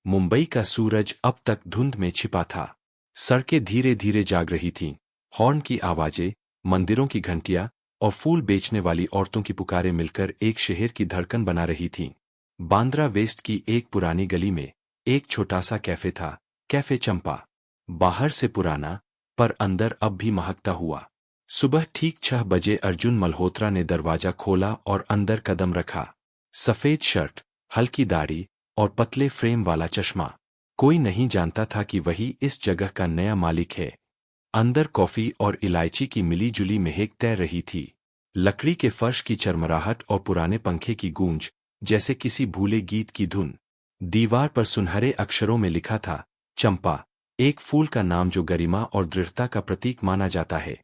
मुंबई का सूरज अब तक धुंध में छिपा था। सड़कें धीरे धीरे जाग रही थीं। हॉर्न की आवाजें, मंदिरों की घंटियां और फूल बेचने वाली औरतों की पुकारें मिलकर एक शहर की धड़कन बना रही थीं। बांद्रा वेस्ट की एक पुरानी गली में एक छोटा सा कैफे था, कैफे चंपा। बाहर से पुराना, पर अंदर अब भी महकता हुआ। सुबह ठीक 6 बजे अर्जुन मल्होत्रा ने दरवाजा खोला और अंदर कदम रखा। सफेद शर्ट, हल्की दाढ़ी और पतले फ्रेम वाला चश्मा। कोई नहीं जानता था कि वही इस जगह का नया मालिक है। अंदर कॉफी और इलायची की मिली-जुली महक तैर रही थी। लकड़ी के फर्श की चरमराहट और पुराने पंखे की गूंज, जैसे किसी भूले गीत की धुन। दीवार पर सुनहरे अक्षरों में लिखा था, चंपा, एक फूल का नाम जो गरिमा और दृढ़ता का प्रतीक माना जाता है।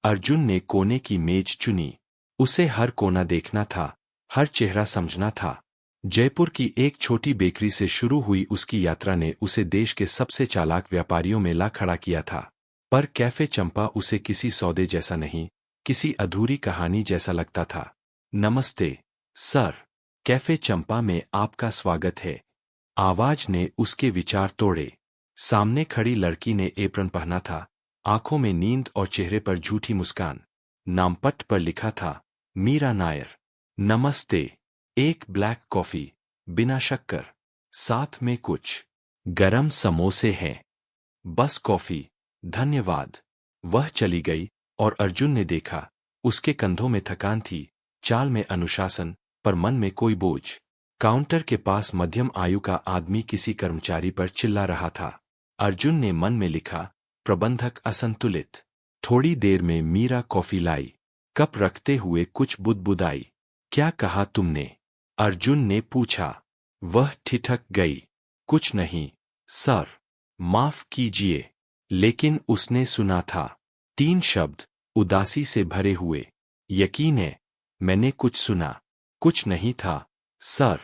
अर्जुन ने कोने की मेज चुनी। उसे हर कोना देखना था, हर चेहरा समझना था। जयपुर की एक छोटी बेकरी से शुरू हुई उसकी यात्रा ने उसे देश के सबसे चालाक व्यापारियों में ला खड़ा किया था। पर कैफे चंपा उसे किसी सौदे जैसा नहीं, किसी अधूरी कहानी जैसा लगता था। नमस्ते, सर। कैफे चंपा में आपका स्वागत है। आवाज ने उसके विचार तोड़े। सामने खड़ी लड़की ने एप्रन पहना था, आंखों में नींद और चेहरे पर झूठी मुस्कान। नामपट पर लिखा था, मीरा नायर। नमस्ते। एक ब्लैक कॉफी, बिना शक्कर, साथ में कुछ गरम समोसे हैं। बस कॉफी, धन्यवाद। वह चली गई और अर्जुन ने देखा, उसके कंधों में थकान थी, चाल में अनुशासन, पर मन में कोई बोझ। काउंटर के पास मध्यम आयु का आदमी किसी कर्मचारी पर चिल्ला रहा था। अर्जुन ने मन में लिखा, प्रबंधक असंतुलित। थोड़ी देर में मीरा कॉफी लाई, कप रखते हुए कुछ बुदबुदाई। क्या कहा तुमने? अर्जुन ने पूछा। वह ठिठक गई। कुछ नहीं, सर। माफ कीजिए। लेकिन उसने सुना था। 3 शब्द, उदासी से भरे हुए। यकीन है, मैंने कुछ सुना। कुछ नहीं था, सर।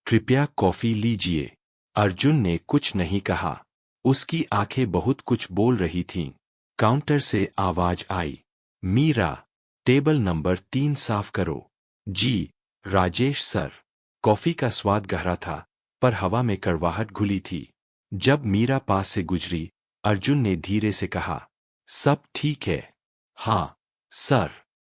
कृपया कॉफी लीजिए। अर्जुन ने कुछ नहीं कहा। उसकी आंखें बहुत कुछ बोल रही थीं। काउंटर से आवाज आई, मीरा, टेबल नंबर 3 साफ करो। जी, राजेश सर। कॉफी का स्वाद गहरा था, पर हवा में कड़वाहट घुली थी। जब मीरा पास से गुजरी, अर्जुन ने धीरे से कहा, सब ठीक है? हाँ, सर।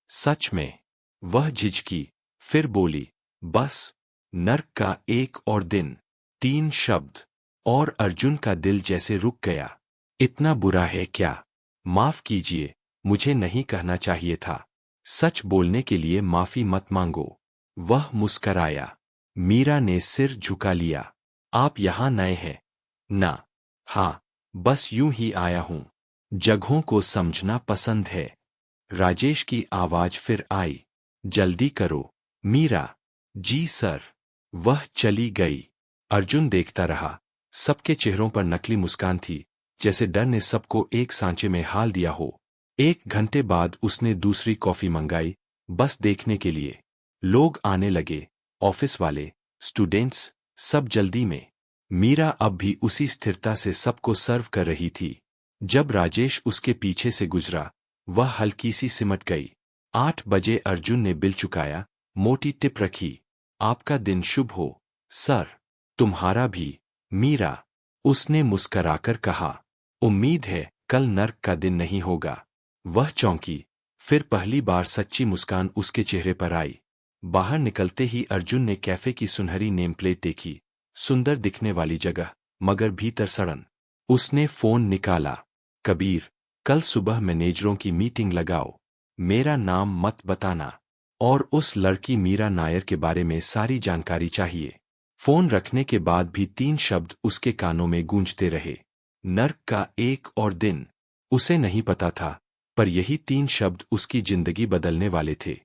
सच में? वह झिझकी, फिर बोली, बस, नर्क का एक और दिन। 3 शब्द, और अर्जुन का दिल जैसे रुक गया। इतना बुरा है क्या? माफ कीजिए, मुझे नहीं कहना चाहिए था। सच बोलने के लिए माफी मत मांगो। वह मुस्कराया। मीरा ने सिर झुका लिया। आप यहाँ नए हैं? ना। हाँ, बस यूं ही आया हूं। जगहों को समझना पसंद है। राजेश की आवाज फिर आई, जल्दी करो, मीरा। जी सर। वह चली गई। अर्जुन देखता रहा। सबके चेहरों पर नकली मुस्कान थी, जैसे डर ने सबको एक सांचे में हाल दिया हो। 1 घंटे बाद उसने दूसरी कॉफी मंगाई, बस देखने के लिए। लोग आने लगे, ऑफिस वाले, स्टूडेंट्स, सब जल्दी में। मीरा अब भी उसी स्थिरता से सबको सर्व कर रही थी। जब राजेश उसके पीछे से गुजरा, वह हल्की सी सिमट गई। 8 बजे अर्जुन ने बिल चुकाया, मोटी टिप रखी। आपका दिन शुभ हो, सर। तुम्हारा भी, मीरा। उसने मुस्कराकर कहा। उम्मीद है कल नर्क का दिन नहीं होगा। वह चौंकी, फिर पहली बार सच्ची मुस्कान उसके चेहरे पर आई। बाहर निकलते ही अर्जुन ने कैफे की सुनहरी नेम प्लेट देखी। सुंदर दिखने वाली जगह, मगर भीतर सड़न। उसने फोन निकाला। कबीर, कल सुबह मैनेजरों की मीटिंग लगाओ। मेरा नाम मत बताना। और उस लड़की मीरा नायर के बारे में सारी जानकारी चाहिए। फोन रखने के बाद भी 3 शब्द उसके कानों में गूंजते रहे। नर्क का एक और दिन। उसे नहीं पता था, पर यही 3 शब्द उसकी जिंदगी बदलने वाले थे।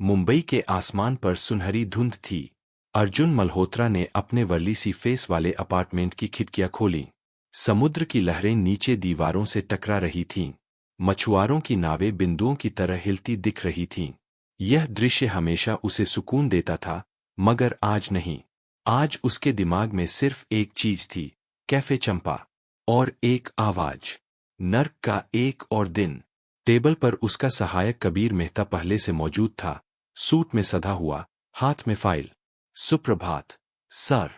मुंबई के आसमान पर सुनहरी धुंध थी। अर्जुन मल्होत्रा ने अपने वर्ली सी फेस वाले अपार्टमेंट की खिड़कियां खोलीं। समुद्र की लहरें नीचे दीवारों से टकरा रही थीं। मछुआरों की नावें बिंदुओं की तरह हिलती दिख रही थीं। यह दृश्य हमेशा उसे सुकून देता था, मगर आज नहीं। आज उसके दिमाग में सिर्फ एक चीज थी, कैफे चंपा। और एक आवाज, नर्क का एक और दिन। टेबल पर उसका सहायक कबीर मेहता पहले से मौजूद था, सूट में सधा हुआ, हाथ में फाइल। सुप्रभात, सर।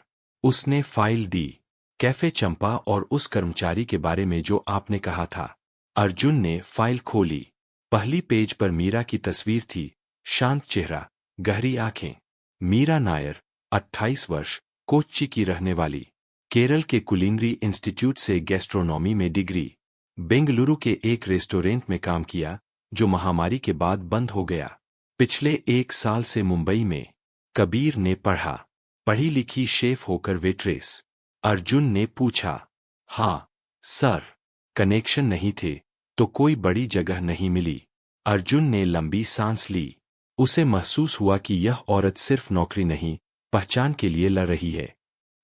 उसने फाइल दी। कैफे चंपा और उस कर्मचारी के बारे में जो आपने कहा था। अर्जुन ने फाइल खोली। पहली पेज पर मीरा की तस्वीर थी। शांत चेहरा, गहरी आंखें। मीरा नायर, 28 वर्ष, कोच्चि की रहने वाली। केरल के कुलिनरी इंस्टीट्यूट से गैस्ट्रोनॉमी में डिग्री। बेंगलुरु के एक रेस्टोरेंट में काम किया जो महामारी के बाद बंद हो गया। पिछले 1 साल से मुंबई में। कबीर ने पढ़ा। पढ़ी लिखी शेफ होकर वेट्रेस। अर्जुन ने पूछा। हाँ सर। कनेक्शन नहीं थे तो कोई बड़ी जगह नहीं मिली। अर्जुन ने लंबी सांस ली। उसे महसूस हुआ कि यह औरत सिर्फ नौकरी नहीं, पहचान के लिए लड़ रही है।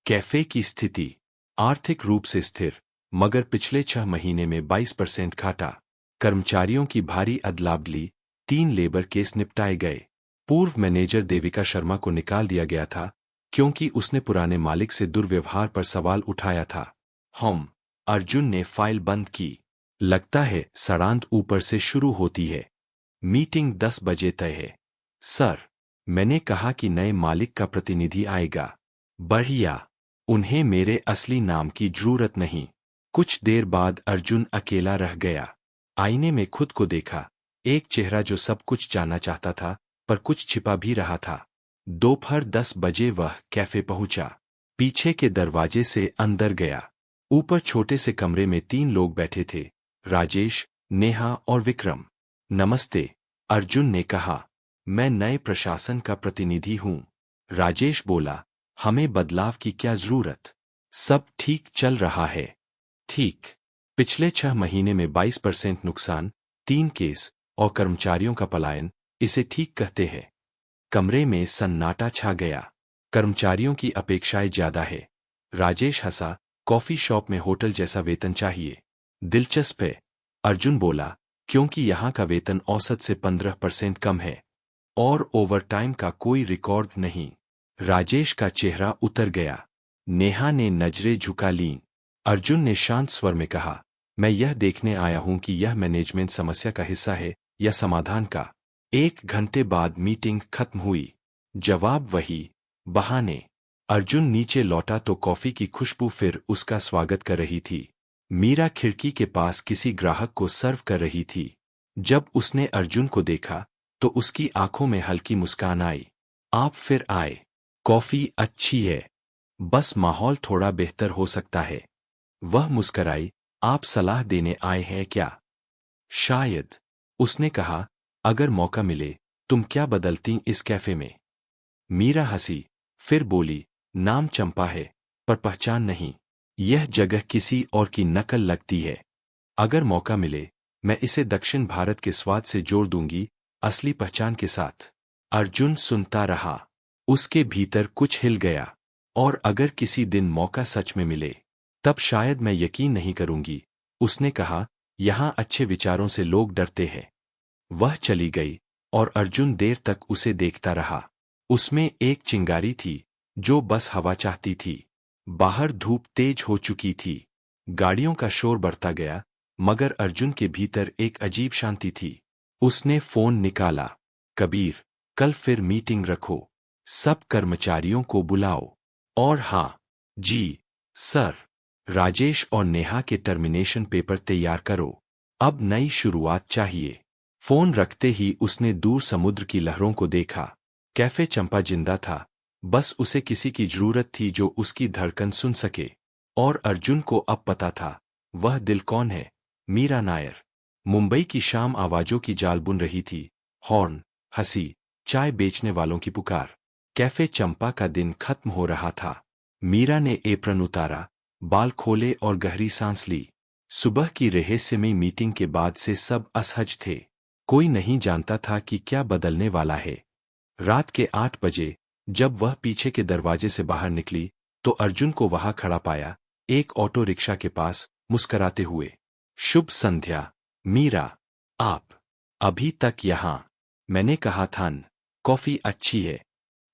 कैफे की स्थिति आर्थिक रूप से स्थिर, मगर पिछले 6 महीने में 22% घाटा। कर्मचारियों की भारी अदला-बदली, 3 लेबर केस निपटाए गए। पूर्व मैनेजर देविका शर्मा को निकाल दिया गया था क्योंकि उसने पुराने मालिक से दुर्व्यवहार पर सवाल उठाया था। अर्जुन ने फाइल बंद की। लगता है सड़ांत ऊपर से शुरू होती है। मीटिंग 10 बजे तय है। सर, मैंने कहा कि नए मालिक का प्रतिनिधि आएगा। बढ़िया। उन्हें मेरे असली नाम की जरूरत नहीं। कुछ देर बाद अर्जुन अकेला रह गया। आईने में खुद को देखा। एक चेहरा जो सब कुछ जानना चाहता था पर कुछ छिपा भी रहा था। दोपहर 10 बजे वह कैफे पहुंचा। पीछे के दरवाजे से अंदर गया। ऊपर छोटे से कमरे में 3 लोग बैठे थे, राजेश, नेहा और विक्रम। नमस्ते, अर्जुन ने कहा। मैं नए प्रशासन का प्रतिनिधि हूं। राजेश बोला, हमें बदलाव की क्या जरूरत? सब ठीक चल रहा है। ठीक। पिछले 6 महीने में 22% नुकसान, 3 केस और कर्मचारियों का पलायन, इसे ठीक कहते हैं। कमरे में सन्नाटा छा गया। कर्मचारियों की अपेक्षाएं ज्यादा है। राजेश हंसा, कॉफी शॉप में होटल जैसा वेतन चाहिए। दिलचस्प है, अर्जुन बोला, क्योंकि यहाँ का वेतन औसत से 15% कम है। और ओवरटाइम का कोई रिकॉर्ड नहीं। राजेश का चेहरा उतर गया। नेहा ने नजरें झुका लीं। अर्जुन ने शांत स्वर में कहा, मैं यह देखने आया हूं कि यह मैनेजमेंट समस्या का हिस्सा है या समाधान का। 1 घंटे बाद मीटिंग खत्म हुई। जवाब वही, बहाने। अर्जुन नीचे लौटा तो कॉफी की खुशबू फिर उसका स्वागत कर रही थी। मीरा खिड़की के पास किसी ग्राहक को सर्व कर रही थी। जब उसने अर्जुन को देखा तो उसकी आंखों में हल्की मुस्कान आई। आप फिर आए। कॉफी अच्छी है, बस माहौल थोड़ा बेहतर हो सकता है। वह मुस्कराई, आप सलाह देने आए हैं क्या? शायद, उसने कहा, अगर मौका मिले, तुम क्या बदलती इस कैफे में? मीरा हंसी, फिर बोली, नाम चंपा है, पर पहचान नहीं। यह जगह किसी और की नकल लगती है। अगर मौका मिले, मैं इसे दक्षिण भारत के स्वाद से जोड़ दूंगी, असली पहचान के साथ। अर्जुन सुनता रहा। उसके भीतर कुछ हिल गया। और अगर किसी दिन मौका सच में मिले, तब शायद मैं यकीन नहीं करूंगी, उसने कहा, यहां अच्छे विचारों से लोग डरते हैं। वह चली गई और अर्जुन देर तक उसे देखता रहा। उसमें एक चिंगारी थी जो बस हवा चाहती थी। बाहर धूप तेज हो चुकी थी। गाड़ियों का शोर बढ़ता गया, मगर अर्जुन के भीतर एक अजीब शांति थी। उसने फोन निकाला। कबीर, कल फिर मीटिंग रखो। सब कर्मचारियों को बुलाओ। और हाँ, जी, सर। राजेश और नेहा के टर्मिनेशन पेपर तैयार करो। अब नई शुरुआत चाहिए। फोन रखते ही उसने दूर समुद्र की लहरों को देखा। कैफे चंपा जिंदा था, बस उसे किसी की जरूरत थी जो उसकी धड़कन सुन सके। और अर्जुन को अब पता था, वह दिल कौन है। मीरा नायर। मुंबई की शाम आवाजों की जाल बुन रही थी। हॉर्न, हंसी, चाय बेचने वालों की पुकार। कैफे चंपा का दिन खत्म हो रहा था। मीरा ने एप्रन उतारा, बाल खोले और गहरी सांस ली। सुबह की रहस्यमयी मीटिंग के बाद से सब असहज थे। कोई नहीं जानता था कि क्या बदलने वाला है। रात के 8 बजे जब वह पीछे के दरवाजे से बाहर निकली तो अर्जुन को वहां खड़ा पाया, एक ऑटो रिक्शा के पास, मुस्कराते हुए। शुभ संध्या, मीरा। आप अभी तक यहां? मैंने कहा था न, कॉफी अच्छी है।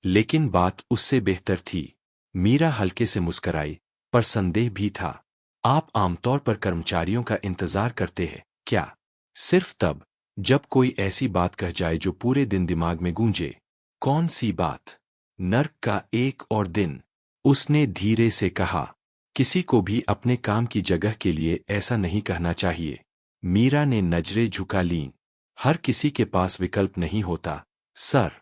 लेकिन बात उससे बेहतर थी। मीरा हल्के से मुस्कराई, पर संदेह भी था। आप आमतौर पर कर्मचारियों का इंतजार करते हैं क्या? सिर्फ तब जब कोई ऐसी बात कह जाए जो पूरे दिन दिमाग में गूंजे। कौन सी बात? नर्क का एक और दिन, उसने धीरे से कहा। किसी को भी अपने काम की जगह के लिए ऐसा नहीं कहना चाहिए। मीरा ने नजरें झुका लीं। हर किसी के पास विकल्प नहीं होता, सर,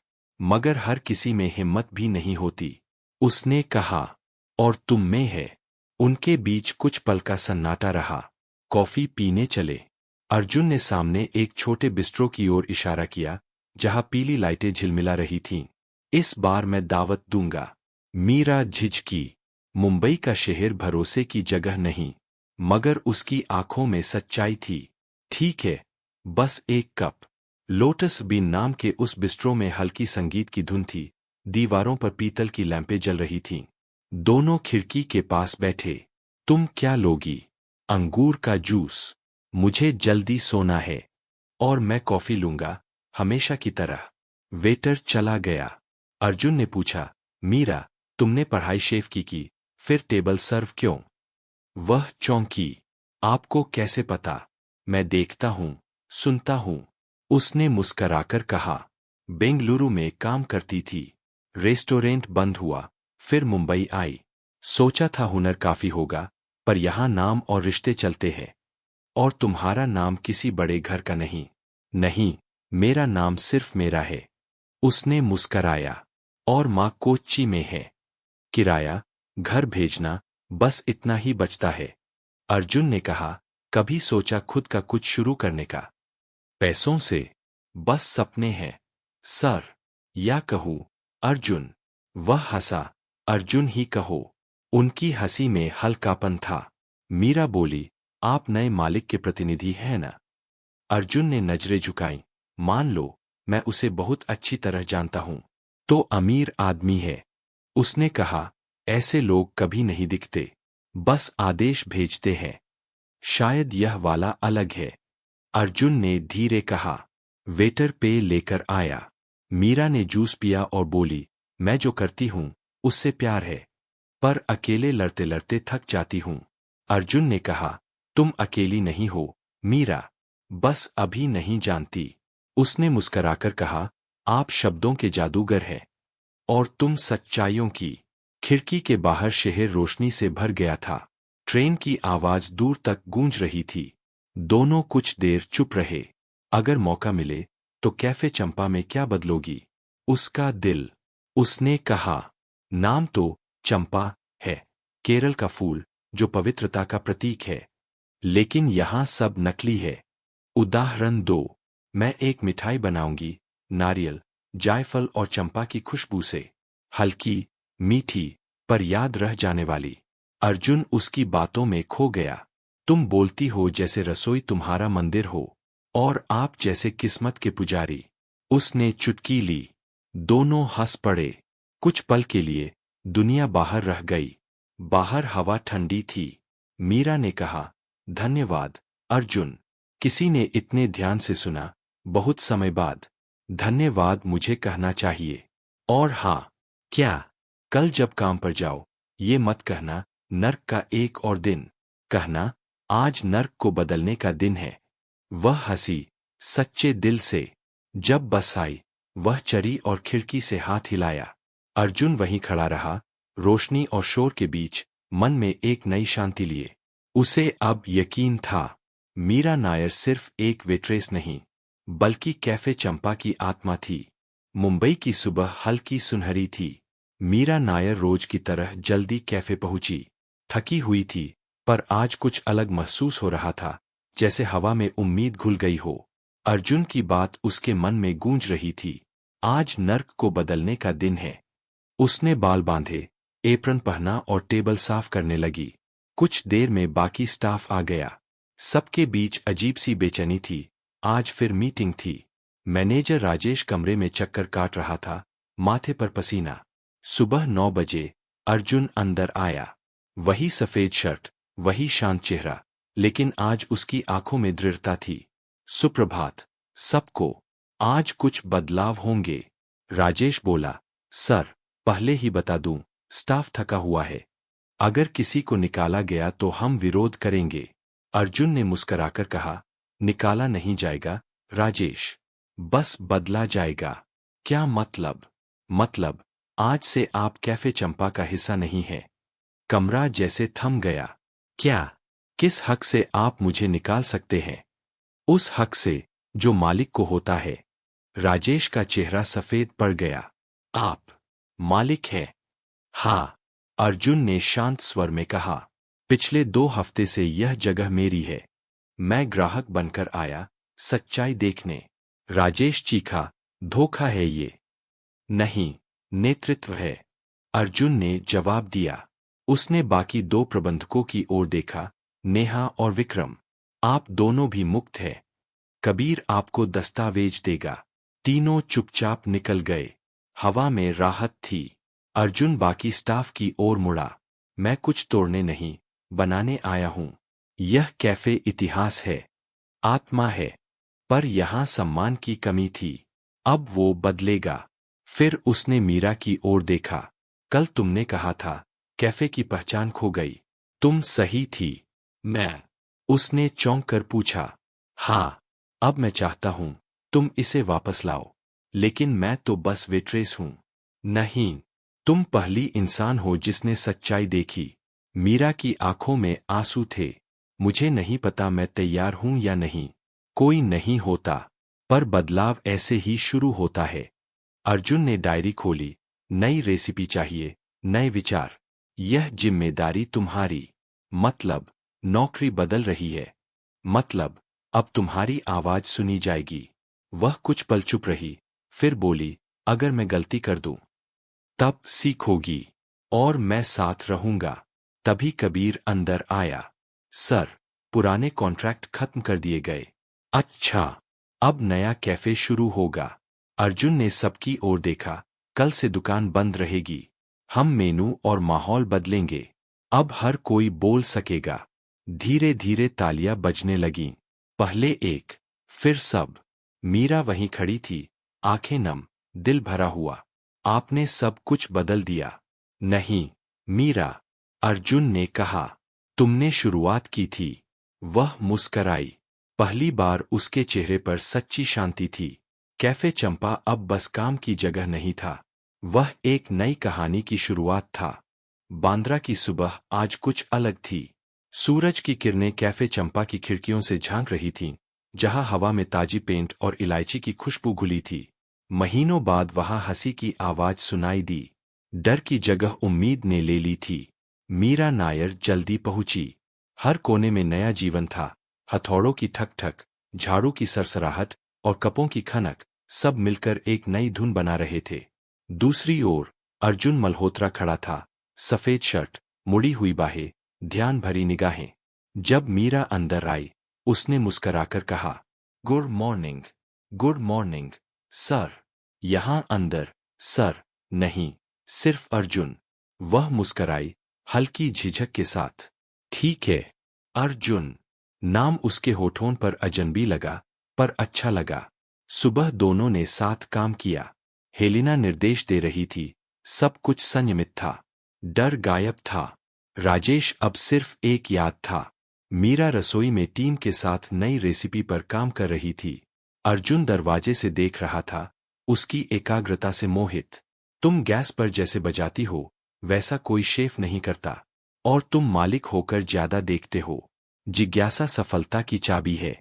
मगर हर किसी में हिम्मत भी नहीं होती। उसने कहा, और तुम में है। उनके बीच कुछ पल का सन्नाटा रहा। कॉफी पीने चले। अर्जुन ने सामने एक छोटे बिस्ट्रो की ओर इशारा किया, जहां पीली लाइटें झिलमिला रही थीं। इस बार मैं दावत दूंगा। मीरा झिझकी। मुंबई का शहर भरोसे की जगह नहीं, मगर उसकी आंखों में सच्चाई थी। ठीक है, बस एक कप। लोटस बीन नाम के उस बिस्ट्रो में हल्की संगीत की धुन थी। दीवारों पर पीतल की लैंपें जल रही थीं। दोनों खिड़की के पास बैठे। तुम क्या लोगी? अंगूर का जूस। मुझे जल्दी सोना है। और मैं कॉफी लूंगा, हमेशा की तरह। वेटर चला गया। अर्जुन ने पूछा, मीरा, तुमने पढ़ाई शेफ की, फिर टेबल सर्व क्यों? वह चौंकी। आपको कैसे पता? मैं देखता हूं, सुनता हूं। उसने मुस्कराकर कहा, बेंगलुरु में काम करती थी। रेस्टोरेंट बंद हुआ, फिर मुंबई आई। सोचा था हुनर काफी होगा, पर यहां नाम और रिश्ते चलते हैं। और तुम्हारा नाम किसी बड़े घर का नहीं। नहीं, मेरा नाम सिर्फ मेरा है। उसने मुस्कराया। और माँ कोच्चि में है। किराया, घर भेजना, बस इतना ही बचता है। अर्जुन ने कहा, कभी सोचा खुद का कुछ शुरू करने का? पैसों से? बस सपने हैं, सर। या कहूँ, अर्जुन? वह हंसा। अर्जुन ही कहो। उनकी हंसी में हल्कापन था। मीरा बोली, आप नए मालिक के प्रतिनिधि हैं ना? अर्जुन ने नजरें झुकाईं। मान लो, मैं उसे बहुत अच्छी तरह जानता हूं। तो अमीर आदमी है। उसने कहा, ऐसे लोग कभी नहीं दिखते। बस आदेश भेजते हैं। शायद यह वाला अलग है। अर्जुन ने धीरे कहा। वेटर पे लेकर आया। मीरा ने जूस पिया और बोली, मैं जो करती हूं, उससे प्यार है। पर अकेले लड़ते लड़ते थक जाती हूं। अर्जुन ने कहा, तुम अकेली नहीं हो, मीरा। बस अभी नहीं जानती। उसने मुस्कराकर कहा, आप शब्दों के जादूगर हैं। और तुम सच्चाइयों की। खिड़की के बाहर शहर रोशनी से भर गया था। ट्रेन की आवाज दूर तक गूंज रही थी। दोनों कुछ देर चुप रहे। अगर मौका मिले, तो कैफे चंपा में क्या बदलोगी? उसका दिल। उसने कहा, नाम तो चंपा है, केरल का फूल, जो पवित्रता का प्रतीक है। लेकिन यहां सब नकली है। उदाहरण दो, मैं एक मिठाई बनाऊंगी, नारियल, जायफल और चंपा की खुशबू से। हल्की, मीठी, पर याद रह जाने वाली। अर्जुन उसकी बातों में खो गया। तुम बोलती हो जैसे रसोई तुम्हारा मंदिर हो, और आप जैसे किस्मत के पुजारी। उसने चुटकी ली। दोनों हंस पड़े। कुछ पल के लिए दुनिया बाहर रह गई। बाहर हवा ठंडी थी। मीरा ने कहा, धन्यवाद, अर्जुन। किसी ने इतने ध्यान से सुना, बहुत समय बाद। धन्यवाद मुझे कहना चाहिए। और हाँ, क्या? कल जब काम पर जाओ, ये मत कहना, नर्क का एक और दिन। कहना, आज नर्क को बदलने का दिन है। वह हंसी, सच्चे दिल से। जब बस आई, वह चरी और खिड़की से हाथ हिलाया। अर्जुन वहीं खड़ा रहा, रोशनी और शोर के बीच, मन में एक नई शांति लिए। उसे अब यकीन था, मीरा नायर सिर्फ एक वेट्रेस नहीं, बल्कि कैफे चंपा की आत्मा थी। मुंबई की सुबह हल्की सुनहरी थी। मीरा नायर रोज की तरह जल्दी कैफे पहुंची। थकी हुई थी, पर आज कुछ अलग महसूस हो रहा था, जैसे हवा में उम्मीद घुल गई हो। अर्जुन की बात उसके मन में गूंज रही थी। आज नर्क को बदलने का दिन है। उसने बाल बांधे, एप्रन पहना और टेबल साफ करने लगी। कुछ देर में बाकी स्टाफ आ गया। सबके बीच अजीब सी बेचैनी थी। आज फिर मीटिंग थी। मैनेजर राजेश कमरे में चक्कर काट रहा था, माथे पर पसीना। सुबह 9 बजे अर्जुन अंदर आया। वही सफेद शर्ट, वही शांत चेहरा, लेकिन आज उसकी आंखों में दृढ़ता थी। सुप्रभात सबको, आज कुछ बदलाव होंगे। राजेश बोला, सर, पहले ही बता दूं, स्टाफ थका हुआ है। अगर किसी को निकाला गया तो हम विरोध करेंगे। अर्जुन ने मुस्कराकर कहा, निकाला नहीं जाएगा, राजेश। बस बदला जाएगा। क्या मतलब? मतलब, आज से आप कैफे चंपा का हिस्सा नहीं है। कमरा जैसे थम गया। क्या? किस हक से आप मुझे निकाल सकते हैं? उस हक से जो मालिक को होता है। राजेश का चेहरा सफेद पड़ गया। आप मालिक हैं? हाँ, अर्जुन ने शांत स्वर में कहा। पिछले 2 हफ्ते से यह जगह मेरी है। मैं ग्राहक बनकर आया, सच्चाई देखने। राजेश चीखा, धोखा है ये। नहीं, नेतृत्व है, अर्जुन ने जवाब दिया। उसने बाकी 2 प्रबंधकों की ओर देखा, नेहा और विक्रम। आप दोनों भी मुक्त हैं। कबीर आपको दस्तावेज देगा। तीनों चुपचाप निकल गए। हवा में राहत थी। अर्जुन बाकी स्टाफ की ओर मुड़ा। मैं कुछ तोड़ने नहीं, बनाने आया हूं। यह कैफे इतिहास है, आत्मा है। पर यहां सम्मान की कमी थी। अब वो बदलेगा। फिर उसने मीरा की ओर देखा। कल तुमने कहा था, कैफे की पहचान खो गई। तुम सही थी। मैं? उसने चौंक कर पूछा। हाँ, अब मैं चाहता हूं तुम इसे वापस लाओ। लेकिन मैं तो बस वेट्रेस हूं। नहीं, तुम पहली इंसान हो जिसने सच्चाई देखी। मीरा की आंखों में आंसू थे। मुझे नहीं पता मैं तैयार हूं या नहीं। कोई नहीं होता, पर बदलाव ऐसे ही शुरू होता है। अर्जुन ने डायरी खोली। नई रेसिपी चाहिए, नए विचार। यह जिम्मेदारी तुम्हारी। मतलब, नौकरी बदल रही है। मतलब, अब तुम्हारी आवाज सुनी जाएगी। वह कुछ पल चुप रही, फिर बोली, अगर मैं गलती कर दूं, तब सीखोगी। और मैं साथ रहूंगा। तभी कबीर अंदर आया। सर, पुराने कॉन्ट्रैक्ट खत्म कर दिए गए। अच्छा, अब नया कैफे शुरू होगा। अर्जुन ने सबकी ओर देखा। कल से दुकान बंद रहेगी। हम मेनू और माहौल बदलेंगे। अब हर कोई बोल सकेगा। धीरे धीरे तालियां बजने लगीं। पहले एक, फिर सब। मीरा वहीं खड़ी थी, आंखें नम, दिल भरा हुआ। आपने सब कुछ बदल दिया। नहीं, मीरा, अर्जुन ने कहा। तुमने शुरुआत की थी। वह मुस्कराई। पहली बार उसके चेहरे पर सच्ची शांति थी। कैफे चंपा अब बस काम की जगह नहीं था। वह एक नई कहानी की शुरुआत था। बांद्रा की सुबह आज कुछ अलग थी। सूरज की किरणें कैफे चंपा की खिड़कियों से झांक रही थीं, जहां हवा में ताजी पेंट और इलायची की खुशबू घुली थी। महीनों बाद वहां हंसी की आवाज सुनाई दी। डर की जगह उम्मीद ने ले ली थी। मीरा नायर जल्दी पहुंची। हर कोने में नया जीवन था। हथौड़ों की ठक ठक, झाड़ू की सरसराहट और कपों की खनक, सब मिलकर एक नई धुन बना रहे थे। दूसरी ओर अर्जुन मल्होत्रा खड़ा था। सफेद शर्ट, मुड़ी हुई बाहें, ध्यान भरी निगाहें। जब मीरा अंदर आई, उसने मुस्कराकर कहा, good morning. Good morning, sir. यहां अंदर सर नहीं, सिर्फ अर्जुन। वह मुस्कराई, हल्की झिझक के साथ। ठीक है, अर्जुन। नाम उसके होठों पर अजनबी लगा, पर अच्छा लगा। सुबह दोनों ने साथ काम किया। हेलिना निर्देश दे रही थी। सब कुछ संयमित था। डर गायब था। राजेश अब सिर्फ एक याद था। मीरा रसोई में टीम के साथ नई रेसिपी पर काम कर रही थी। अर्जुन दरवाजे से देख रहा था, उसकी एकाग्रता से मोहित। तुम गैस पर जैसे बजाती हो, वैसा कोई शेफ नहीं करता। और तुम मालिक होकर ज्यादा देखते हो। जिज्ञासा सफलता की चाबी है।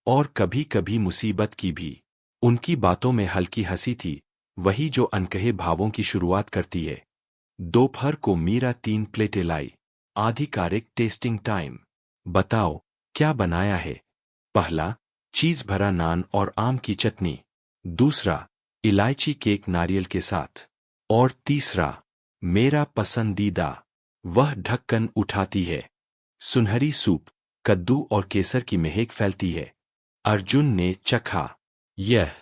और कभी कभी मुसीबत की भी। उनकी बातों में हल्की हंसी थी, वही जो अनकहे भावों की शुरुआत करती है। दोपहर को मीरा 3 प्लेटें लाई। आधिकारिक टेस्टिंग टाइम। बताओ, क्या बनाया है? पहला, चीज भरा नान और आम की चटनी। दूसरा, इलायची केक नारियल के साथ। और तीसरा, मेरा पसंदीदा। वह ढक्कन उठाती है। सुनहरी सूप, कद्दू और केसर की महक फैलती है। अर्जुन ने चखा। यह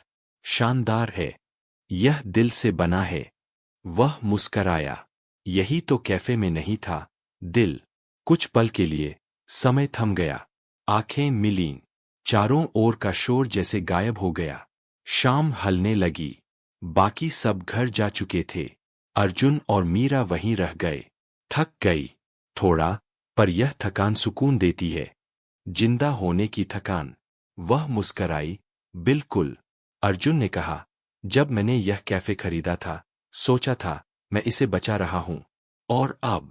शानदार है। यह दिल से बना है। वह मुस्कराया। यही तो कैफे में नहीं था, दिल। कुछ पल के लिए समय थम गया। आंखें मिलीं। चारों ओर का शोर जैसे गायब हो गया। शाम ढलने लगी। बाकी सब घर जा चुके थे। अर्जुन और मीरा वहीं रह गए। थक गई, थोड़ा, पर यह थकान सुकून देती है। जिंदा होने की थकान। वह मुस्कराई। बिल्कुल। अर्जुन ने कहा, जब मैंने यह कैफे खरीदा था, सोचा था मैं इसे बचा रहा हूं। और अब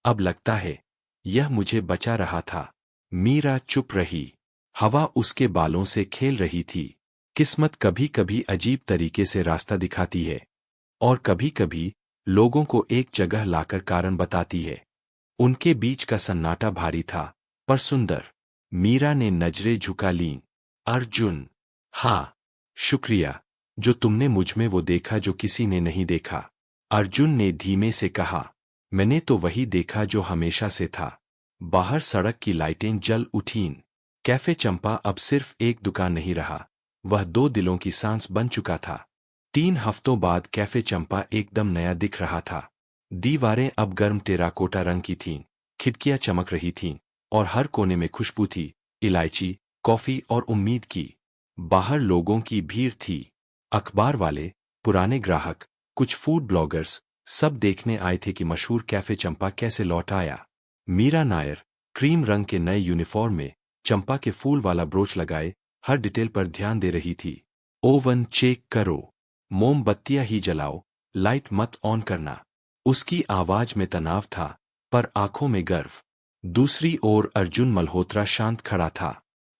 अब लगता है यह मुझे बचा रहा था। मीरा चुप रही। हवा उसके बालों से खेल रही थी। किस्मत कभी कभी अजीब तरीके से रास्ता दिखाती है, और कभी कभी लोगों को एक जगह लाकर कारण बताती है। उनके बीच का सन्नाटा भारी था, पर सुंदर। मीरा ने नजरें झुका लीं। अर्जुन। हाँ, शुक्रिया, जो तुमने मुझमें वो देखा जो किसी ने नहीं देखा। अर्जुन ने धीमे से कहा। मैंने तो वही देखा जो हमेशा से था। बाहर सड़क की लाइटें जल उठीं। कैफे चंपा अब सिर्फ एक दुकान नहीं रहा, वह दो दिलों की सांस बन चुका था। 3 हफ्तों बाद कैफे चंपा एकदम नया दिख रहा था। दीवारें अब गर्म टेराकोटा रंग की थीं, खिड़कियां चमक रही थीं, और हर कोने में खुशबू थी, इलायची, कॉफी और उम्मीद की। बाहर लोगों की भीड़ थी। अखबार वाले, पुराने ग्राहक, कुछ फूड ब्लॉगर्स, सब देखने आए थे कि मशहूर कैफे चंपा कैसे लौट आया। मीरा नायर, क्रीम रंग के नए यूनिफॉर्म में, चंपा के फूल वाला ब्रोच लगाए, हर डिटेल पर ध्यान दे रही थी। ओवन चेक करो, मोमबत्तियां ही जलाओ, लाइट मत ऑन करना। उसकी आवाज में तनाव था, पर आंखों में गर्व। दूसरी ओर अर्जुन मल्होत्रा शांत खड़ा था।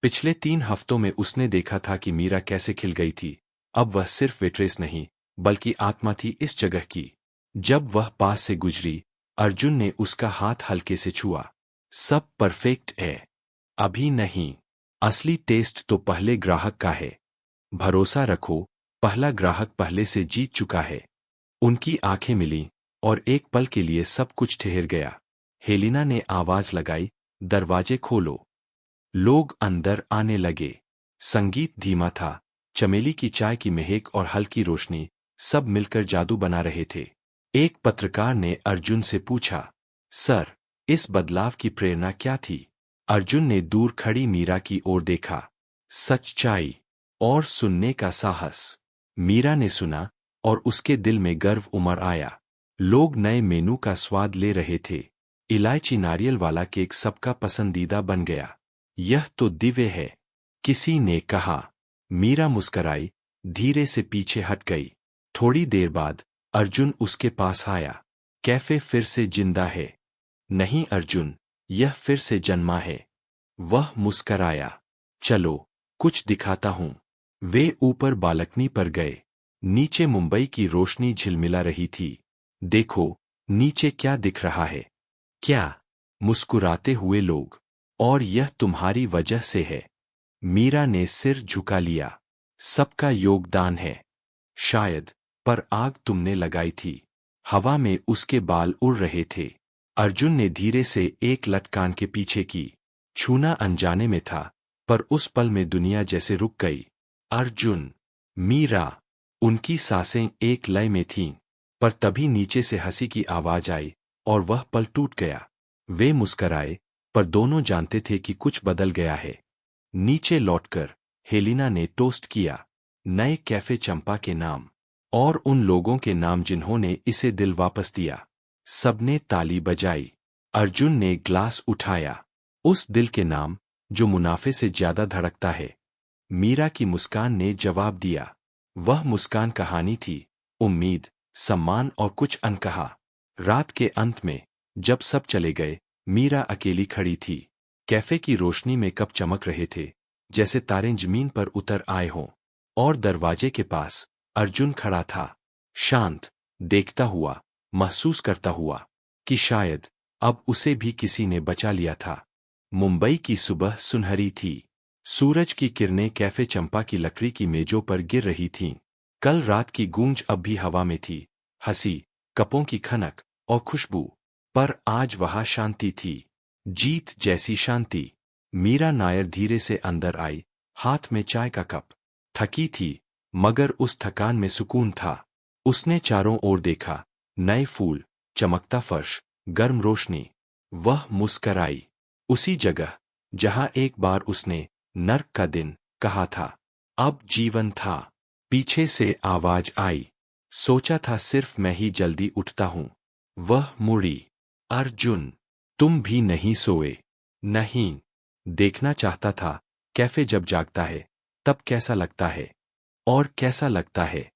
पिछले 3 हफ्तों में उसने देखा था कि मीरा कैसे खिल गई थी। अब वह सिर्फ वेट्रेस नहीं, बल्कि आत्मा थी इस जगह की। जब वह पास से गुजरी, अर्जुन ने उसका हाथ हल्के से छुआ। सब परफेक्ट है। अभी नहीं। असली टेस्ट तो पहले ग्राहक का है। भरोसा रखो, पहला ग्राहक पहले से जीत चुका है। उनकी आंखें मिलीं, और एक पल के लिए सब कुछ ठहर गया। हेलिना ने आवाज लगाई, दरवाजे खोलो। लोग अंदर आने लगे। संगीत धीमा था, चमेली की चाय की महक और हल्की रोशनी, सब मिलकर जादू बना रहे थे। एक पत्रकार ने अर्जुन से पूछा, सर, इस बदलाव की प्रेरणा क्या थी? अर्जुन ने दूर खड़ी मीरा की ओर देखा। सच्चाई और सुनने का साहस। मीरा ने सुना, और उसके दिल में गर्व उमड़ आया। लोग नए मेनू का स्वाद ले रहे थे। इलायची नारियल वाला केक सबका पसंदीदा बन गया। यह तो दिव्य है, किसी ने कहा। मीरा मुस्कराई, धीरे से पीछे हट गई। थोड़ी देर बाद अर्जुन उसके पास आया। कैफे फिर से जिंदा है। नहीं अर्जुन, यह फिर से जन्मा है। वह मुस्कराया। चलो, कुछ दिखाता हूं। वे ऊपर बालकनी पर गए। नीचे मुंबई की रोशनी झिलमिला रही थी। देखो, नीचे क्या दिख रहा है? क्या? मुस्कुराते हुए लोग। और यह तुम्हारी वजह से है। मीरा ने सिर झुका लिया। सबका योगदान है। शायद, पर आग तुमने लगाई थी। हवा में उसके बाल उड़ रहे थे। अर्जुन ने धीरे से एक लटकान के पीछे की। छूना अनजाने में था, पर उस पल में दुनिया जैसे रुक गई। अर्जुन, मीरा, उनकी सांसें एक लय में थीं, पर तभी नीचे से हंसी की आवाज आई, और वह पल टूट गया। वे मुस्कराए, पर दोनों जानते थे कि कुछ बदल गया है। नीचे लौटकर हेलिना ने टोस्ट किया, नए कैफे चंपा के नाम, और उन लोगों के नाम जिन्होंने इसे दिल वापस दिया। सबने ताली बजाई। अर्जुन ने ग्लास उठाया। उस दिल के नाम, जो मुनाफे से ज्यादा धड़कता है। मीरा की मुस्कान ने जवाब दिया। वह मुस्कान कहानी थी, उम्मीद, सम्मान और कुछ अनकहा। रात के अंत में, जब सब चले गए, मीरा अकेली खड़ी थी। कैफे की रोशनी में कप चमक रहे थे, जैसे तारे जमीन पर उतर आए हों। और दरवाजे के पास अर्जुन खड़ा था, शांत, देखता हुआ, महसूस करता हुआ कि शायद अब उसे भी किसी ने बचा लिया था। मुंबई की सुबह सुनहरी थी। सूरज की किरणें कैफे चंपा की लकड़ी की मेजों पर गिर रही थीं। कल रात की गूंज अब भी हवा में थी, हंसी, कपों की खनक और खुशबू। पर आज वहां शांति थी, जीत जैसी शांति। मीरा नायर धीरे से अंदर आई, हाथ में चाय का कप। थकी थी, मगर उस थकान में सुकून था। उसने चारों ओर देखा, नए फूल, चमकता फर्श, गर्म रोशनी। वह मुस्कराई। उसी जगह, जहां एक बार उसने नर्क का दिन कहा था, अब जीवन था। पीछे से आवाज आई, सोचा था सिर्फ मैं ही जल्दी उठता हूं। वह मुड़ी। अर्जुन, तुम भी नहीं सोए? नहीं। देखना चाहता था, कैफे जब जागता है, तब कैसा लगता है। और कैसा लगता है।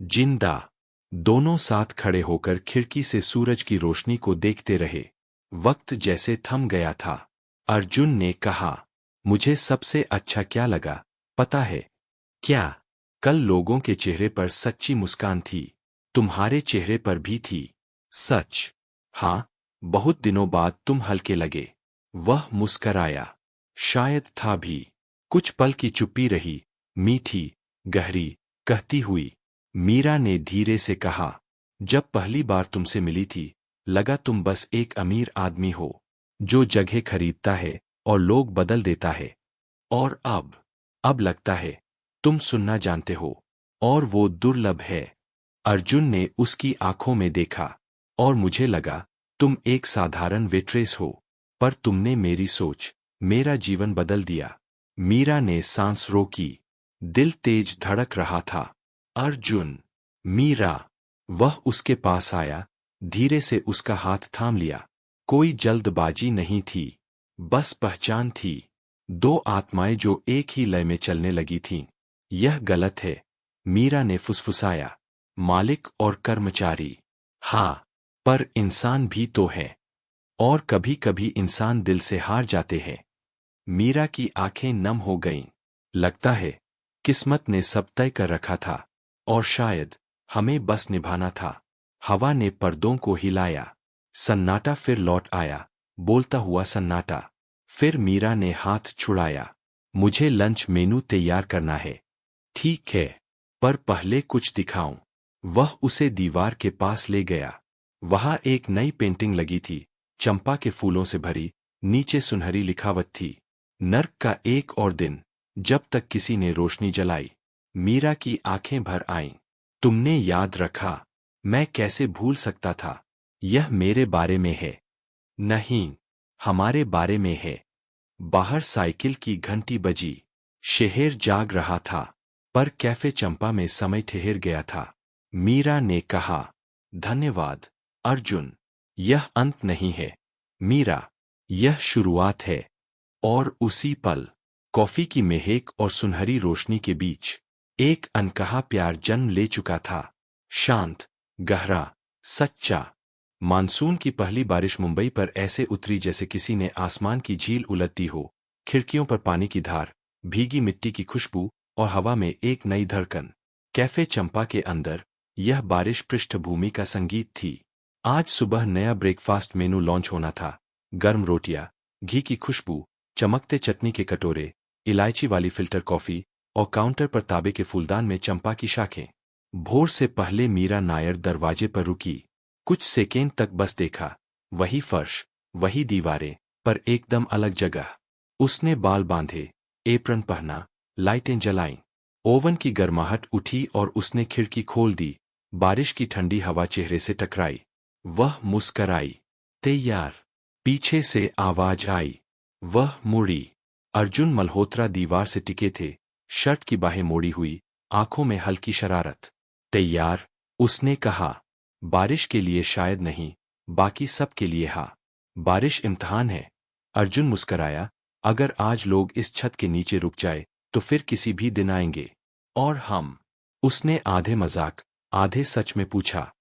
जिंदा। दोनों साथ खड़े होकर खिड़की से सूरज की रोशनी को देखते रहे। वक्त जैसे थम गया था। अर्जुन ने कहा, मुझे सबसे अच्छा क्या लगा, पता है क्या? कल लोगों के चेहरे पर सच्ची मुस्कान थी। तुम्हारे चेहरे पर भी थी। सच? हाँ, बहुत दिनों बाद तुम हल्के लगे। वह मुस्कराया। शायद था भी। कुछ पल की चुप्पी रही, मीठी, गहरी, कहती हुई। मीरा ने धीरे से कहा, जब पहली बार तुमसे मिली थी, लगा तुम बस एक अमीर आदमी हो, जो जगह खरीदता है और लोग बदल देता है। और अब लगता है तुम सुनना जानते हो, और वो दुर्लभ है। अर्जुन ने उसकी आंखों में देखा, और मुझे लगा तुम एक साधारण वेट्रेस हो, पर तुमने मेरी सोच, मेरा जीवन बदल दिया। मीरा ने सांस रोकी। दिल तेज धड़क रहा था। अर्जुन। मीरा। वह उसके पास आया, धीरे से उसका हाथ थाम लिया। कोई जल्दबाजी नहीं थी, बस पहचान थी। दो आत्माएं जो एक ही लय में चलने लगी थीं। यह गलत है, मीरा ने फुसफुसाया। मालिक और कर्मचारी। हाँ, पर इंसान भी तो है। और कभी कभी इंसान दिल से हार जाते हैं। मीरा की आंखें नम हो गईं। लगता है किस्मत ने सब तय कर रखा था, और शायद हमें बस निभाना था। हवा ने पर्दों को हिलाया। सन्नाटा फिर लौट आया, बोलता हुआ सन्नाटा। फिर मीरा ने हाथ छुड़ाया। मुझे लंच मेनू तैयार करना है। ठीक है, पर पहले कुछ दिखाऊं। वह उसे दीवार के पास ले गया। वहां एक नई पेंटिंग लगी थी, चंपा के फूलों से भरी। नीचे सुनहरी लिखावट थी, नर्क का एक और दिन, जब तक किसी ने रोशनी जलाई। मीरा की आंखें भर आईं। तुमने याद रखा? मैं कैसे भूल सकता था? यह मेरे बारे में है। नहीं, हमारे बारे में है। बाहर साइकिल की घंटी बजी। शहर जाग रहा था, पर कैफे चंपा में समय ठहर गया था। मीरा ने कहा, धन्यवाद अर्जुन। यह अंत नहीं है मीरा, यह शुरुआत है। और उसी पल, कॉफी की महक और सुनहरी रोशनी के बीच, एक अनकहा प्यार जन्म ले चुका था। शांत, गहरा, सच्चा। मानसून की पहली बारिश मुंबई पर ऐसे उतरी जैसे किसी ने आसमान की झील उलटती हो। खिड़कियों पर पानी की धार, भीगी मिट्टी की खुशबू, और हवा में एक नई धड़कन। कैफे चंपा के अंदर यह बारिश पृष्ठभूमि का संगीत थी। आज सुबह नया ब्रेकफास्ट मेनू लॉन्च होना था। गर्म रोटियां, घी की खुशबू, चमकते चटनी के कटोरे, इलायची वाली फिल्टर कॉफी, और काउंटर पर तांबे के फूलदान में चंपा की शाखें। भोर से पहले मीरा नायर दरवाजे पर रुकी। कुछ सेकेंड तक बस देखा। वही फर्श, वही दीवारें, पर एकदम अलग जगह। उसने बाल बांधे, एप्रन पहना, लाइटें जलाईं। ओवन की गर्माहट उठी और उसने खिड़की खोल दी। बारिश की ठंडी हवा चेहरे से टकराई। वह मुस्कराई। तैयार? पीछे से आवाज आई। वह मुड़ी। अर्जुन मल्होत्रा दीवार से टिके थे, शर्ट की बाहें मोड़ी हुई, आंखों में हल्की शरारत। तैयार? उसने कहा। बारिश के लिए शायद नहीं, बाकी सब के लिए हाँ। बारिश इम्तिहान है। अर्जुन मुस्कराया। अगर आज लोग इस छत के नीचे रुक जाए, तो फिर किसी भी दिन आएंगे। और हम? उसने आधे मजाक, आधे सच में पूछा।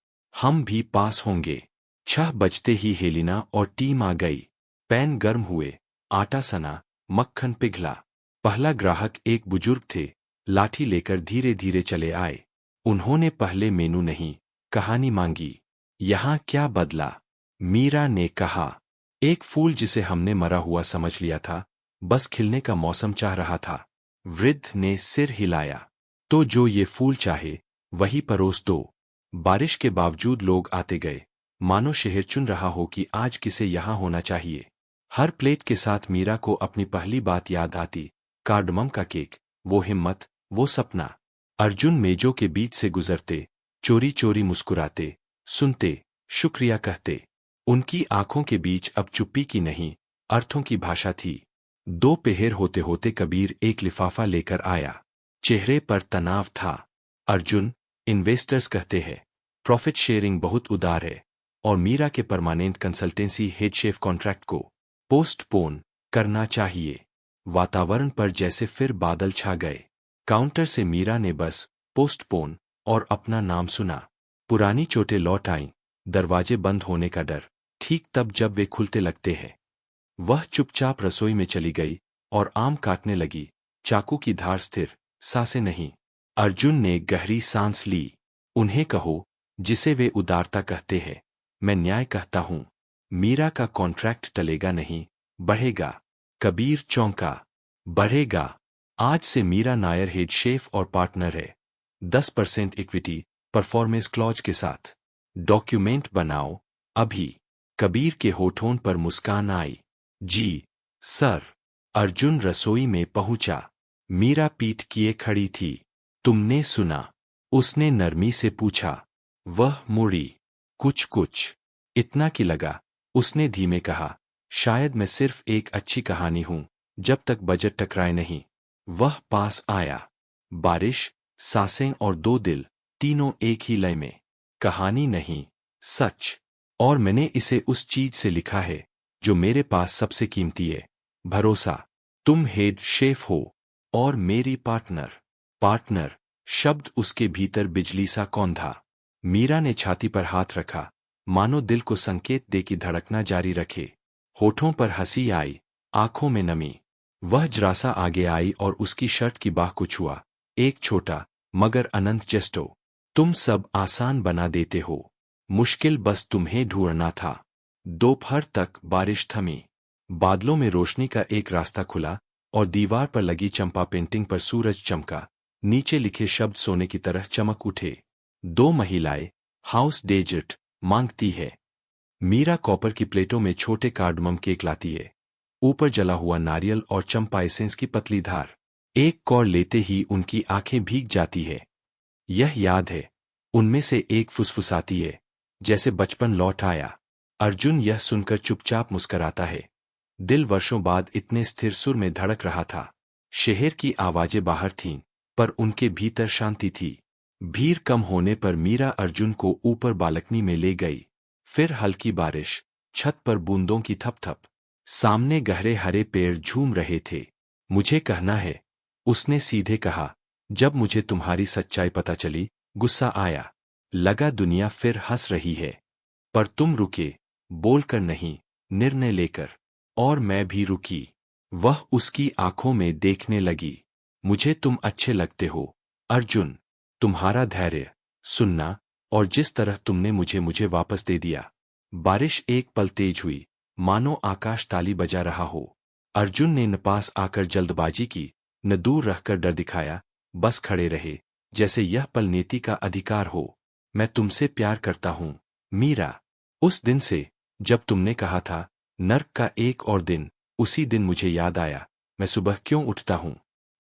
हम भी पास होंगे। 6 बजते ही हेलिना और टीम आ गई। पैन गर्म हुए, आटा सना, मक्खन पिघला। पहला ग्राहक एक बुजुर्ग थे, लाठी लेकर धीरे धीरे चले आए। उन्होंने पहले मेनू नहीं, कहानी मांगी। यहाँ क्या बदला? मीरा ने कहा। एक फूल जिसे हमने मरा हुआ समझ लिया था, बस खिलने का मौसम चाह रहा था। वृद्ध ने सिर हिलाया। तो जो ये फूल चाहे, वही परोस दो। बारिश के बावजूद लोग आते गए, मानो शहर चुन रहा हो कि आज किसे यहाँ होना चाहिए। हर प्लेट के साथ मीरा को अपनी पहली बात याद आती, कार्डमम का केक, वो हिम्मत, वो सपना। अर्जुन मेजों के बीच से गुजरते, चोरी चोरी मुस्कुराते, सुनते, शुक्रिया कहते। उनकी आंखों के बीच अब चुप्पी की नहीं, अर्थों की भाषा थी। दोपहर होते होते कबीर एक लिफाफा लेकर आया। चेहरे पर तनाव था। अर्जुन, इन्वेस्टर्स कहते हैं प्रॉफिट शेयरिंग बहुत उदार है, और मीरा के permanent consultancy head chef contract को पोस्टपोन करना चाहिए। वातावरण पर जैसे फिर बादल छा गए। काउंटर से मीरा ने बस पोस्टपोन और अपना नाम सुना। पुरानी चोटें लौट आईं, दरवाजे बंद होने का डर, ठीक तब जब वे खुलते लगते हैं। वह चुपचाप रसोई में चली गई और आम काटने लगी, चाकू की धार स्थिर, सांसें नहीं। अर्जुन ने गहरी सांस ली। उन्हें कहो, जिसे वे उदारता कहते हैं, मैं न्याय कहता हूं। मीरा का कॉन्ट्रैक्ट टलेगा नहीं, बढ़ेगा। कबीर चौंका। बढ़ेगा? आज से मीरा नायर हेड शेफ और पार्टनर है। 10% इक्विटी, परफॉर्मेंस क्लॉज के साथ। डॉक्यूमेंट बनाओ अभी। कबीर के होठों पर मुस्कान आई। जी सर। अर्जुन रसोई में पहुंचा। मीरा पीठ किए खड़ी थी। तुमने सुना? उसने नरमी से पूछा। वह मुड़ी। कुछ कुछ। इतना कि लगा। उसने धीमे कहा, शायद मैं सिर्फ एक अच्छी कहानी हूं, जब तक बजट टकराए नहीं। वह पास आया। बारिश, सांसें और दो दिल, तीनों एक ही लय में। कहानी नहीं, सच। और मैंने इसे उस चीज से लिखा है जो मेरे पास सबसे कीमती है, भरोसा। तुम हेड शेफ हो और मेरी पार्टनर। पार्टनर शब्द उसके भीतर बिजली सा कौंधा। मीरा ने छाती पर हाथ रखा, मानो दिल को संकेत दे कि धड़कना जारी रखे। होठों पर हंसी आई, आंखों में नमी। वह जरा सा आगे आई और उसकी शर्ट की बाह को छुआ। एक छोटा मगर अनंत जेस्टो। तुम सब आसान बना देते हो, मुश्किल बस तुम्हें ढूंढना था। दोपहर तक बारिश थमी। बादलों में रोशनी का एक रास्ता खुला और दीवार पर लगी चंपा पेंटिंग पर सूरज चमका। नीचे लिखे शब्द सोने की तरह चमक उठे। 2 महिलाएं, हाउस डेजर्ट, मांगती है। मीरा कॉपर की प्लेटों में छोटे कार्डमम केक लाती है। ऊपर जला हुआ नारियल और चंपा एसेंस की पतली धार। एक कौर लेते ही उनकी आंखें भीग जाती है। यह याद है। उनमें से एक फुसफुसाती है, जैसे बचपन लौट आया। अर्जुन यह सुनकर चुपचाप मुस्कराता है। दिल वर्षों बाद इतने स्थिर सुर में धड़क रहा था। शहर की आवाजें बाहर थीं, पर उनके भीतर शांति थी। भीड़ कम होने पर मीरा अर्जुन को ऊपर बालकनी में ले गई। फिर हल्की बारिश, छत पर बूंदों की थपथप। सामने गहरे हरे पेड़ झूम रहे थे। मुझे कहना है, उसने सीधे कहा। जब मुझे तुम्हारी सच्चाई पता चली, गुस्सा आया। लगा दुनिया फिर हंस रही है। पर तुम रुके, बोलकर नहीं, निर्णय लेकर। और मैं भी रुकी। वह उसकी आंखों में देखने लगी। मुझे तुम अच्छे लगते हो, अर्जुन। तुम्हारा धैर्य, सुनना, और जिस तरह तुमने मुझे वापस दे दिया। बारिश एक पल तेज हुई, मानो आकाश ताली बजा रहा हो। अर्जुन ने न पास आकर जल्दबाजी की, न दूर रहकर डर दिखाया। बस खड़े रहे, जैसे यह पल नीति का अधिकार हो। मैं तुमसे प्यार करता हूं, मीरा। उस दिन से, जब तुमने कहा था, नर्क का एक और दिन, उसी दिन मुझे याद आया, मैं सुबह क्यों उठता हूं।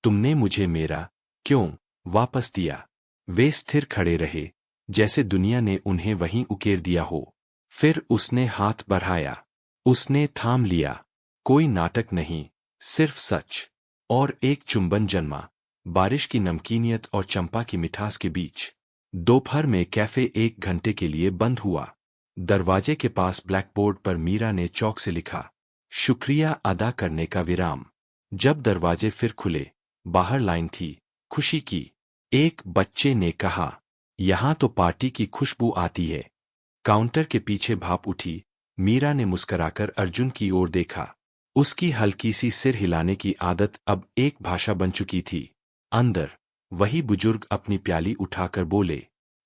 तुमने मुझे मेरा क्यों वापस दिया। वे स्थिर खड़े रहे, जैसे दुनिया ने उन्हें वहीं उकेर दिया हो। फिर उसने हाथ बढ़ाया। उसने थाम लिया। कोई नाटक नहीं, सिर्फ सच। और एक चुंबन जन्मा, बारिश की नमकीनियत और चंपा की मिठास के बीच। दोपहर में कैफे 1 घंटे के लिए बंद हुआ। दरवाजे के पास ब्लैकबोर्ड पर मीरा ने चौक से लिखा, शुक्रिया अदा करने का विराम। जब दरवाजे फिर खुले, बाहर लाइन थी, खुशी की। एक बच्चे ने कहा, यहां तो पार्टी की खुशबू आती है। काउंटर के पीछे भाप उठी। मीरा ने मुस्कराकर अर्जुन की ओर देखा। उसकी हल्की सी सिर हिलाने की आदत अब एक भाषा बन चुकी थी। अंदर, वही बुजुर्ग अपनी प्याली उठाकर बोले,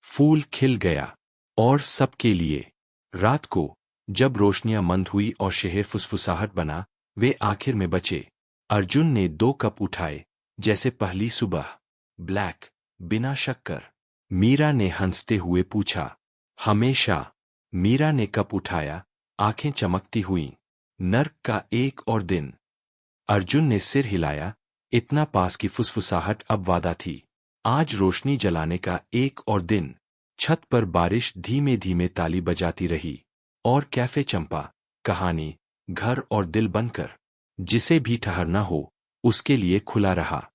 फूल खिल गया। और सबके लिए। रात को, जब रोशनियां मंद हुई और शहर फुसफुसाहट बना, वे आखिर में बचे। अर्जुन ने 2 कप उठाए, जैसे पहली सुबह। ब्लैक, बिना शक्कर। मीरा ने हंसते हुए पूछा, हमेशा। मीरा ने कप उठाया, आंखें चमकती हुईं। नर्क का एक और दिन। अर्जुन ने सिर हिलाया, इतना पास की फुसफुसाहट अब वादा थी। आज रोशनी जलाने का एक और दिन। छत पर बारिश धीमे धीमे ताली बजाती रही। और कैफे चंपा, कहानी, घर और दिल बनकर, जिसे भी ठहरना हो, उसके लिए खुला रहा।